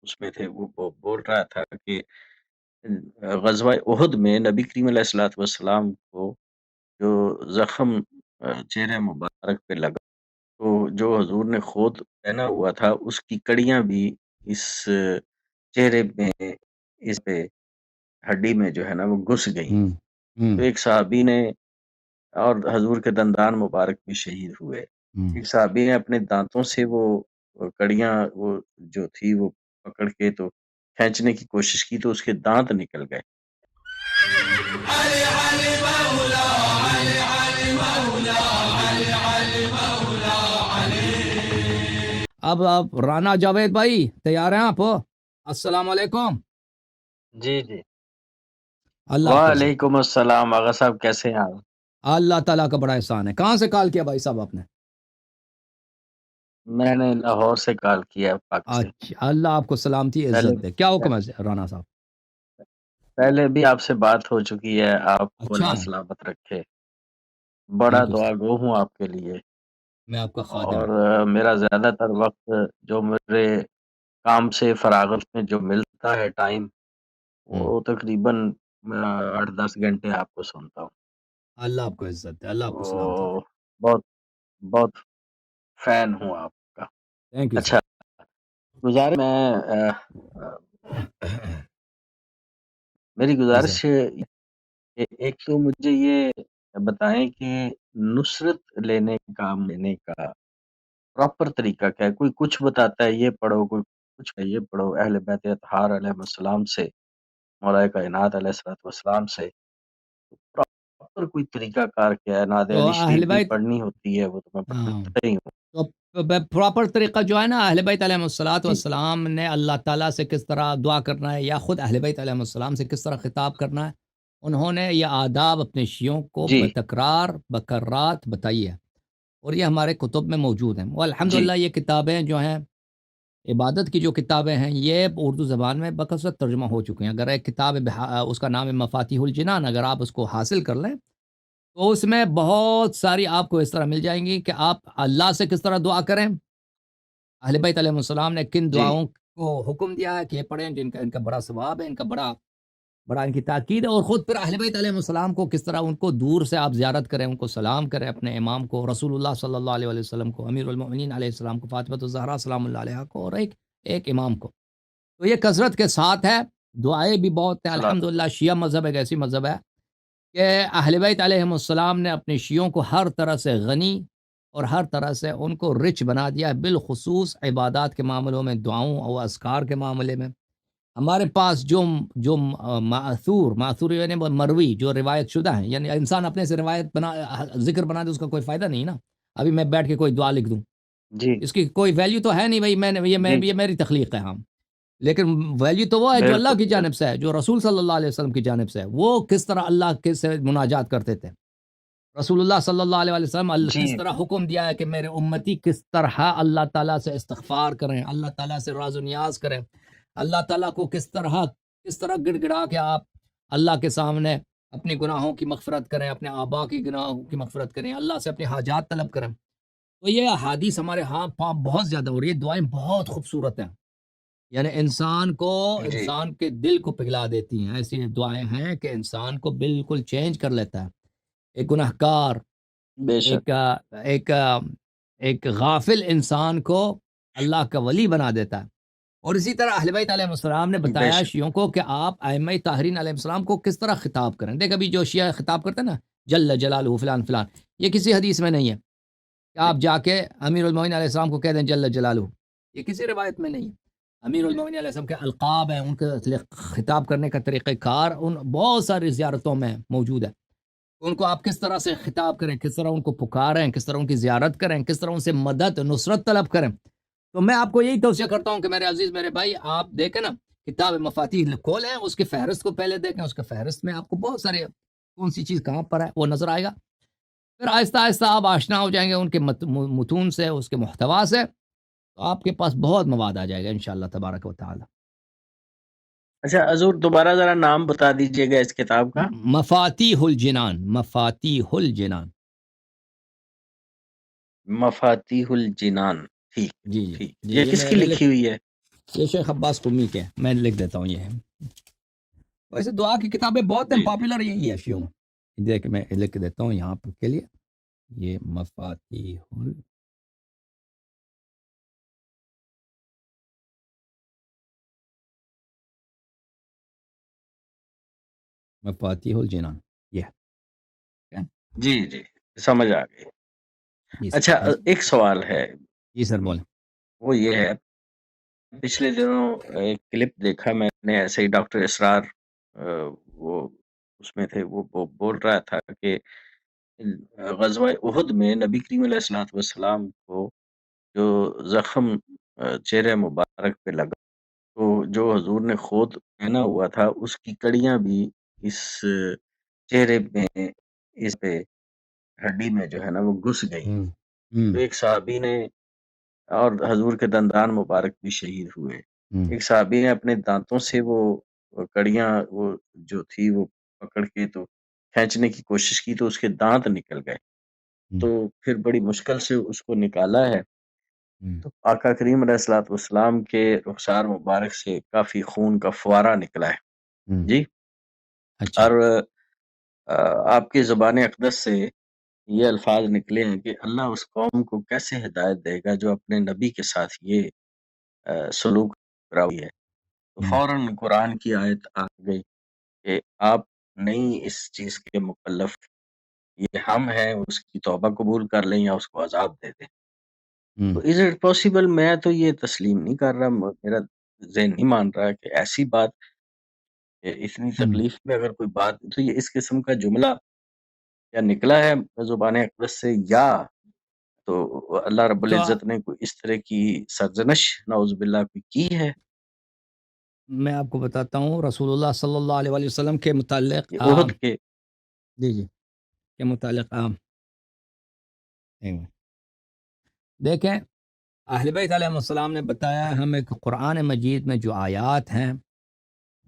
اس میں تھے، وہ بول رہا تھا کہ غزوہ احد میں نبی کریم علیہ الصلوۃ والسلام کو جو زخم چہرے مبارک پہ لگا، تو جو حضور نے خود پہنا ہوا تھا اس کی کڑیاں بھی اس چہرے میں، اس پہ ہڈی میں جو ہے نا وہ گھس گئی. ہوں ہوں تو ایک صحابی نے، اور حضور کے دندان مبارک بھی شہید ہوئے، ہوں ایک صحابی نے اپنے دانتوں سے وہ کڑیاں وہ جو تھی وہ پکڑ کے تو کھینچنے کی کوشش کی تو اس کے دانت نکل گئے. اب رانا جاوید بھائی تیار ہیں آپ؟ السلام علیکم. جی جی، اللہ آپ کو عزت. وعلیکم السلام. آغا صاحب کیسے ہیں آپ؟ اللہ تعالیٰ کا بڑا احسان ہے. کہاں سے کال کیا بھائی صاحب آپ نے؟ میں نے لاہور سے کال کیا ہے، پاک سے. اچھا، اللہ آپ کو سلامتی پہلے عزت دے. کیا حکم ہے رانا صاحب؟ پہلے بھی آپ سے بات ہو چکی ہے، آپ کو اچھا، اللہ سلامت رکھے. بڑا تھینک یو دعا سر. گو ہوں آپ کے لیے. میں آپ کا خادم اور ہوں. میرا زیادہ تر وقت جو میرے کام سے فراغت میں جو ملتا ہے ٹائم، وہ تقریباً 8-10 گھنٹے آپ کو سنتا ہوں. اللہ آپ کو عزت دے. اللہ آپ کو سلامتی دے. تو بہت بہت فین ہوں آپ کا. Thank you sir. اچھا، گزارش میں میری جی گزارش سر. ایک تو مجھے یہ بتائیں کہ نصرت لینے کا پراپر طریقہ کیا ہے؟ کوئی کچھ بتاتا ہے یہ پڑھو، کوئی کچھ ہے یہ پڑھو، اہل بیت اطہار علیہ السلام سے، مولا کائنات علیہ الصلوۃ والسلام سے پراپر کوئی طریقہ کار کیا ہے؟ نعت تو علی شریف اہل بھی بیت، پڑھنی ہوتی ہے، وہ تو میں ہاں، پڑھتا ہی ہوں. تو پراپر طریقہ جو ہے نا، اہل بیت علیہ الصلوۃ جی والسلام نے اللہ تعالیٰ سے کس طرح دعا کرنا ہے، یا خود اہل بیت علیہ السلام سے کس طرح خطاب کرنا ہے، انہوں نے یہ آداب اپنے شیعوں کو جی بتکرار بکرات بتائی ہے، اور یہ ہمارے کتب میں موجود ہیں. وہ جی الحمدللہ یہ کتابیں جو ہیں، عبادت کی جو کتابیں ہیں، یہ اردو زبان میں بکثرت ترجمہ ہو چکی ہیں. اگر ایک کتاب اس کا نام ہے مفاتیح الجنان، اگر آپ اس کو حاصل کر لیں تو اس میں بہت ساری آپ کو اس طرح مل جائیں گی کہ آپ اللہ سے کس طرح دعا کریں، اہل بیت علیہ السلام نے کن جی دعاؤں کو حکم دیا ہے کہ یہ پڑھیں، جن کا ان کا بڑا ثواب ہے، ان کا بڑا ان کی تاکید ہے، اور خود پھر اہل بیت علیہ السلام کو کس طرح ان کو دور سے آپ زیارت کریں، ان کو سلام کریں، اپنے امام کو، رسول اللہ صلی اللہ علیہ وسلم کو، امیر المؤمنین علیہ السلام کو، فاطمہ الزہرا سلام اللہ علیہ کو، اور ایک امام کو. تو یہ کثرت کے ساتھ ہے. دعائیں بھی بہت ہیں صلوات الحمدللہ. شیعہ مذہب ایک ایسی مذہب ہے کہ اہل بیت علیہ السلام نے اپنے شیعوں کو ہر طرح سے غنی اور ہر طرح سے ان کو رچ بنا دیا ہے، بالخصوص عبادات کے معاملوں میں، دعاؤں اور اذکار کے معاملے میں. ہمارے پاس جو معثور یعنی مروی، جو روایت شدہ ہیں، یعنی انسان اپنے سے روایت ذکر بنا دے، اس کا کوئی فائدہ نہیں نا. ابھی میں بیٹھ کے کوئی دعا لکھ دوں، جی اس کی کوئی ویلیو تو ہے نہیں بھائی. جی یہ جی میری تخلیق ہے. ہاں، لیکن ویلیو تو وہ ہے جو اللہ بالکل کی بالکل. جانب سے ہے، جو رسول صلی اللہ علیہ وسلم کی جانب سے ہے. وہ کس طرح اللہ کے سے مناجات کرتے تھے، رسول اللہ صلی اللہ علیہ وسلم جی کس طرح حکم دیا ہے کہ میرے امتی کس طرح اللہ تعالیٰ سے استغفار کریں، اللہ تعالیٰ سے راز و نیاز کریں، اللہ تعالیٰ کو کس طرح گڑ گڑا کے آپ اللہ کے سامنے اپنی گناہوں کی مغفرت کریں، اپنے آبا کی گناہوں کی مغفرت کریں، اللہ سے اپنی حاجات طلب کریں. تو یہ احادیث ہمارے ہاں بہت زیادہ ہو رہی ہے. دعائیں بہت خوبصورت ہیں، یعنی جی انسان کے دل کو پگھلا دیتی ہیں. ایسی دعائیں ہیں کہ انسان کو بالکل چینج کر لیتا ہے. ایک گناہ گار، بے شک. ایک ایک ایک غافل انسان کو اللہ کا ولی بنا دیتا ہے. اور اسی طرح اہل بیت علیہ السلام نے بے بتایا شک. شیعوں کو کہ آپ ائمہ طاہرین علیہ السلام کو کس طرح خطاب کریں. دیکھ ابھی جو شیعہ خطاب کرتے ہیں نا، جل جلالہ فلان فلان، یہ کسی حدیث میں نہیں ہے کہ جی آپ جا کے امیر المومنین علیہ السلام کو کہہ دیں جل جلالہ. یہ کسی روایت میں نہیں ہے. امیر المومنین علیہ السلام کے القاب ہیں، ان کے خطاب کرنے کا طریقہ کار ان بہت ساری زیارتوں میں موجود ہے. ان کو آپ کس طرح سے خطاب کریں، کس طرح ان کو پکاریں، کس طرح ان کی زیارت کریں، کس طرح ان سے مدد نصرت طلب کریں. تو میں آپ کو یہی توصیہ کرتا ہوں کہ میرے عزیز میرے بھائی، آپ دیکھیں نا، کتاب مفاتیح کھولیں، اس کی فہرست کو پہلے دیکھیں. اس کے فہرست میں آپ کو بہت سارے کون سی چیز کہاں پر ہے وہ نظر آئے گا. پھر آہستہ آہستہ آپ آشنا ہو جائیں گے ان کے متون سے، اس کے محتوا سے، تو آپ کے پاس بہت مواد آ جائے گا انشاءاللہ تبارک و تعالی. اچھا حضور، دوبارہ ذرا نام بتا دیجئے گا اس کتاب کا. مفاتیح الجنان، مفاتیح الجنان. مفاتیح الجنان. ٹھیک جی جی ٹھیک. جی، یہ یہ کس کی میں لکھی ہوئی ہے؟ یہ شیخ عباس قمی کے ہیں، میں لکھ دیتا ہوں یہ. ویسے دعا کی کتابیں بہت ہیں، جی پاپولر یہی ہے شیعوں میں. دیکھ میں لکھ دیتا ہوں یہاں پر کے لیے، یہ مفاتیح الجنان، یہ جی جی سمجھ آ گئی. جی اچھا سر. ایک سوال ہے، جی سر بولیں. وہ یہ ہے، پچھلے دنوں ایک کلپ دیکھا میں نے ایسے ہی، ڈاکٹر اسرار وہ اس میں تھے، وہ بول رہا تھا کہ غزوہ احد میں نبی کریم علیہ الصلوۃ والسلام کو جو زخم چہرے مبارک پہ لگا، تو جو حضور نے خود پہنا ہوا تھا اس کی کڑیاں بھی اس چہرے میں، اس پہ ہڈی میں جو ہے نا وہ گھس گئی. تو ایک صحابی نے، اور حضور کے دندان مبارک بھی شہید ہوئے، ایک صحابی نے اپنے دانتوں سے وہ کڑیاں وہ جو تھی وہ پکڑ کے تو کھینچنے کی کوشش کی، تو اس کے دانت نکل گئے. تو پھر بڑی مشکل سے اس کو نکالا ہے، تو آقا کریم علیہ الصلوۃ والسلام کے رخسار مبارک سے کافی خون کا فوارہ نکلا ہے. جی. اچھا. اور آپ کی زبان اقدس سے یہ الفاظ نکلے ہیں کہ اللہ اس قوم کو کیسے ہدایت دے گا جو اپنے نبی کے ساتھ یہ سلوک کرا ہوئی ہے. تو فوراً قرآن کی آیت آ گئی کہ آپ نہیں اس چیز کے مکلف، یہ ہم ہیں، اس کی توبہ قبول کر لیں یا اس کو عذاب دے دیں. تو از اٹ پاسبل؟ میں تو یہ تسلیم نہیں کر رہا، میرا ذہن نہیں مان رہا کہ ایسی بات، اتنی تکلیف میں اگر کوئی بات، تو یہ اس قسم کا جملہ یا نکلا ہے زبان اقدس سے، یا تو اللہ رب تو العزت نے کوئی اس طرح کی سرزنش نعوذ باللہ کی ہے. میں آپ کو بتاتا ہوں، رسول اللہ صلی اللہ علیہ وسلم کے متعلق یہ عہد کے جی کے متعلق دیکھیں، اہل بیت علیہ السلام نے بتایا ہمیں کہ قرآن مجید میں جو آیات ہیں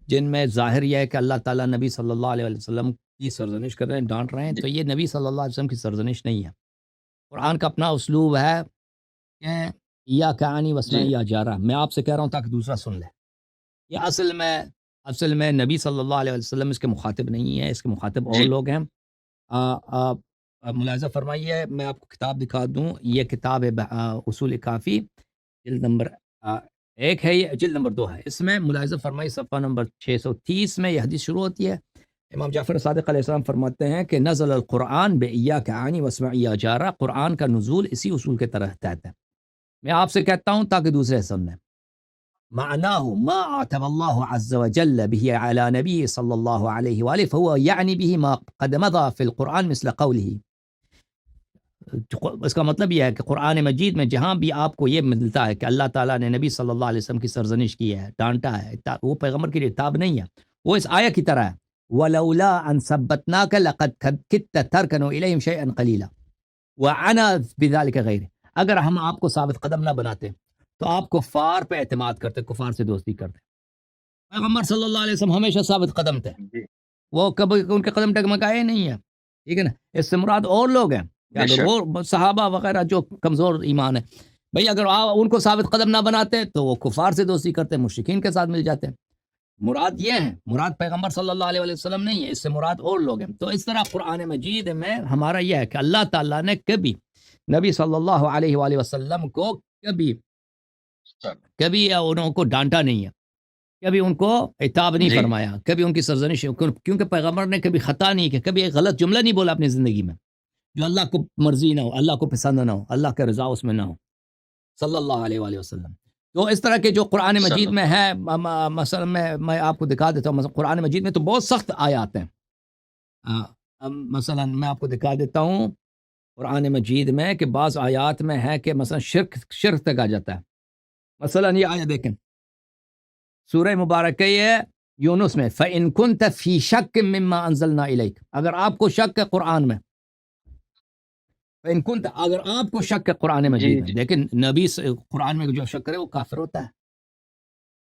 جن میں ظاہر یہ ہے کہ اللہ تعالیٰ نبی صلی اللہ علیہ وسلم کی سرزنش کر رہے ہیں، ڈانٹ رہے ہیں، تو یہ نبی صلی اللہ علیہ وسلم کی سرزنش نہیں ہے. قرآن کا اپنا اسلوب ہے کہ یا کہانی وسمع یا جارہ، میں آپ سے کہہ رہا ہوں تاکہ دوسرا سن لے. یہ اصل میں نبی صلی اللہ علیہ وسلم اس کے مخاطب نہیں ہے، اس کے مخاطب اور لوگ ہیں. ملاحظہ فرمائیے، میں آپ کو کتاب دکھا دوں، یہ کتاب ہے اصول کافی، جلد نمبر 1 ہے، یہ جلد نمبر 2 ہے. اس میں ملاحظہ فرمائیے صفحہ نمبر 630 میں یہ حدیث شروع ہوتی ہے. امام جعفر صادق علیہ السلام فرماتے ہیں کہ نزل القرآن بإياك عني واسمع يا جارہ، قرآن کا نزول اسی اصول کے تحت ہے. میں آپ سے کہتا ہوں تاکہ دوسرے سنیں. معناه ما عاتب الله عز وجل به على نبيه صلى الله عليه وآله فهو يعني به ما قد مضى في القرآن مثل قوله. اس کا مطلب یہ ہے کہ قرآن مجید میں جہاں بھی آپ کو یہ ملتا ہے کہ اللہ تعالیٰ نے نبی صلی اللہ علیہ وسلم کی سرزنش کی ہے، ڈانٹا ہے، وہ پیغمبر کے لیے عتاب نہیں ہے، وہ اس آیت کی طرح ہے. وَلَوْلَا أَن ثَبَّتْنَاكَ لَقَدْ كِدتَّ تَرْكَنُ إِلَيْهِمْ شَيْئًا قَلِيلًا وَأَنَا بِذَلِكَ غَيْرِ. اگر ہم آپ کو ثابت قدم نہ بناتے تو آپ کفار پہ اعتماد کرتے، کفار سے دوستی کرتے. پیغمبر صلی اللہ علیہ وسلم ہمیشہ ثابت قدم تھے، وہ کبھی ان کے قدم ٹکمکائے نہیں ہیں. ٹھیک ہے نا؟ اس سے مراد اور لوگ ہیں کہ اگر وہ صحابہ وغیرہ جو کمزور ایمان ہے، بھئی اگر ان کو ثابت قدم نہ بناتے تو وہ کفار سے دوستی کرتے، مشرکین کے ساتھ مل جاتے. مراد یہ ہے، مراد پیغمبر صلی اللہ علیہ وسلم نہیں ہے، اس سے مراد اور لوگ ہیں. تو اس طرح قرآن مجید میں ہمارا یہ ہے کہ اللہ تعالیٰ نے کبھی نبی صلی اللہ علیہ وآلہ وسلم کو کبھی انہوں کو ڈانٹا نہیں ہے، کبھی ان کو عتاب نہیں فرمایا، کبھی ان کی سرزنش، کیونکہ پیغمبر نے کبھی خطا نہیں کی، کبھی ایک غلط جملہ نہیں بولا اپنی زندگی میں جو اللہ کو مرضی نہ ہو، اللہ کو پسند نہ ہو، اللہ کے رضا اس میں نہ ہو، صلی اللہ علیہ وآلہ وسلم. تو اس طرح کے جو قرآن مجید میں ہے، مثلا میں آپ کو دکھا دیتا ہوں، مثلا قرآن مجید میں تو بہت سخت آیات ہیں. مثلا میں آپ کو دکھا دیتا ہوں قرآن مجید میں کہ بعض آیات میں ہے کہ مثلا شرک تک آ جاتا ہے. مثلا یہ آیت دیکھیں، سورہ مبارکہ یونس میں، فَإِن كُنْتَ فِي شَكٍّ مِّمَّا أَنزَلْنَا إِلَيْكَ، اگر آپ کو شک ہے قرآن میں، فَإِن كُنْتَ، اگر آپ کو شک ہے قرآن مجید میں. لیکن نبی قرآن میں جو شک کرے وہ کافر ہوتا ہے.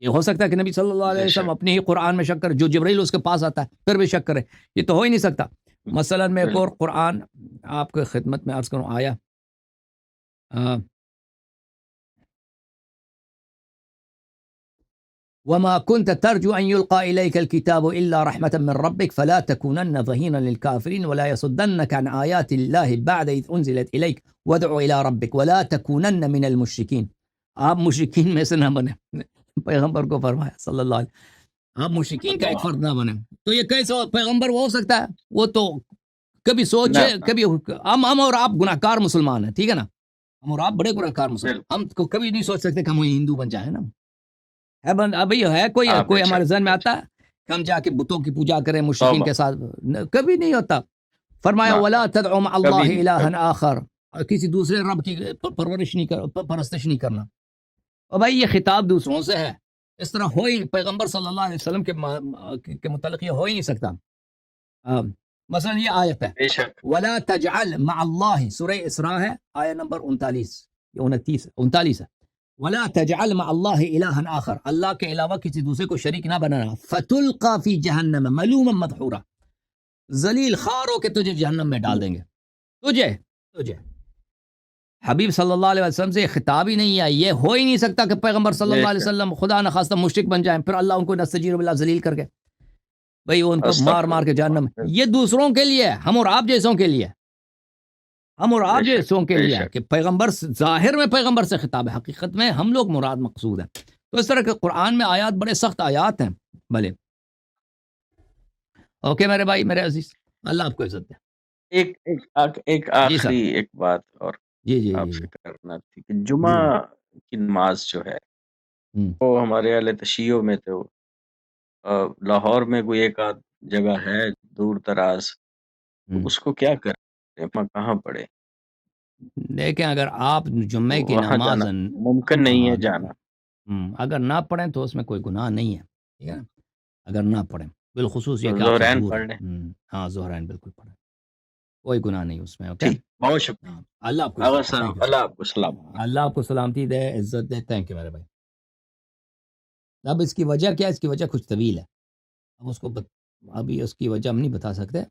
یہ ہو سکتا ہے کہ نبی صلی اللہ علیہ وسلم اپنے ہی قرآن میں شک کرے، جو جبرائیل اس کے پاس آتا ہے پھر بھی شک کرے، یہ تو ہو ہی نہیں سکتا. مثلا میں ایک اور قرآن آپ کو خدمت میں عرض کروں، آیا وما كنت ترجو أن يلقى إليك الكتاب إلا رحمة من ربك فلا تكونن ظهيرا للكافرين ولا يصدنك عن آيات الله بعد إذ أنزلت إليك وادع إلى ربك ولا تكونن من المشركين. آپ مشرکین میں سے نہ بنے، پیغمبر کو فرمایا صلی اللہ علیہ وسلم، آپ مشرکین کا ایک فرد نہ بنے. تو یہ کیسے پیغمبر وہ ہو سکتا ہے؟ وہ تو کبھی سوچے، کبھی ہم اور آپ گناہ کار مسلمان ہیں، ٹھیک ہے نا، ہم اور آپ بڑے گناہ کار مسلمان، ہم کو کبھی نہیں سوچ سکتے کہ ہم ہندو بن جائیں نا. ابھی ہے کوئی ہمارے ذہن میں آتا ہے کہ ہم جا کے بتوں کی پوجا کریں مشرکین کے ساتھ؟ کبھی نہیں ہوتا. فرمایا ولا تدعوا مع اللہ الہا آخر، کسی دوسرے رب کی پرستش نہیں کرنا. اور بھائی یہ خطاب دوسروں سے ہے، اس طرح ہو ہی پیغمبر صلی اللہ علیہ وسلم کے متعلق یہ ہو ہی نہیں سکتا. مثلا یہ آیت ہے ولا تجعل مع اللہ، سورہ اسراء ہے، آیہ نمبر 39 ہے. ولا تجعل مع اللہ الہا آخر، اللہ کے علاوہ کسی دوسرے کو شریک نہ بنانا. فتلقى فی جہنم ملوما مدحورا، ذلیل خوار ہو کے تجھے جہنم میں ڈال دیں گے. تجھے حبیب صلی اللہ علیہ وسلم سے خطاب ہی نہیں ہے، یہ ہو ہی نہیں سکتا کہ پیغمبر صلی اللہ علیہ وسلم خدا نخواستہ مشرک بن جائیں، پھر اللہ ان کو نستجیر باللہ ذلیل کر کے بھئی ان کو مار کے جہنم. یہ دوسروں کے لیے، ہم اور آپ جیسوں کے لیے، ہم اور آپ جیسوں کے لیے کہ پیغمبر ظاہر میں پیغمبر سے خطاب ہے، حقیقت میں ہم لوگ مراد مقصود ہیں. تو اس طرح کے قرآن میں آیات بڑے سخت آیات ہیں. بھلے اوکے میرے بھائی، میرے عزیز، اللہ آپ کو عزت دے. ایک آخری ایک بات اور جی آپ سے کرنا تھی کہ جمعہ کی نماز جو ہے وہ ہمارے اہل تشیع میں تو لاہور میں کوئی ایک آدھ جگہ ہے دور دراز، اس کو کیا کریں، کہاں پڑھے؟ دیکھیں اگر آپ جمعے کی نماز ممکن نہیں ہے جانا، اگر نہ پڑھیں تو اس میں کوئی گناہ نہیں ہے، ٹھیک ہے نا، اگر نہ پڑھیں بالخصوص یہ کہ ظہرین پڑھ لیں. ہاں ظہرین بالکل پڑھیں، کوئی گناہ نہیں اس میں. اوکے، بہت شکریہ. اللہ آپ کو سلام، اللہ آپ کو سلامتی دے، عزت دے. تھینک یو میرے بھائی. اب اس کی وجہ کیا ہے؟ اس کی وجہ کچھ طویل ہے، اب اس کی وجہ ہم نہیں بتا سکتے.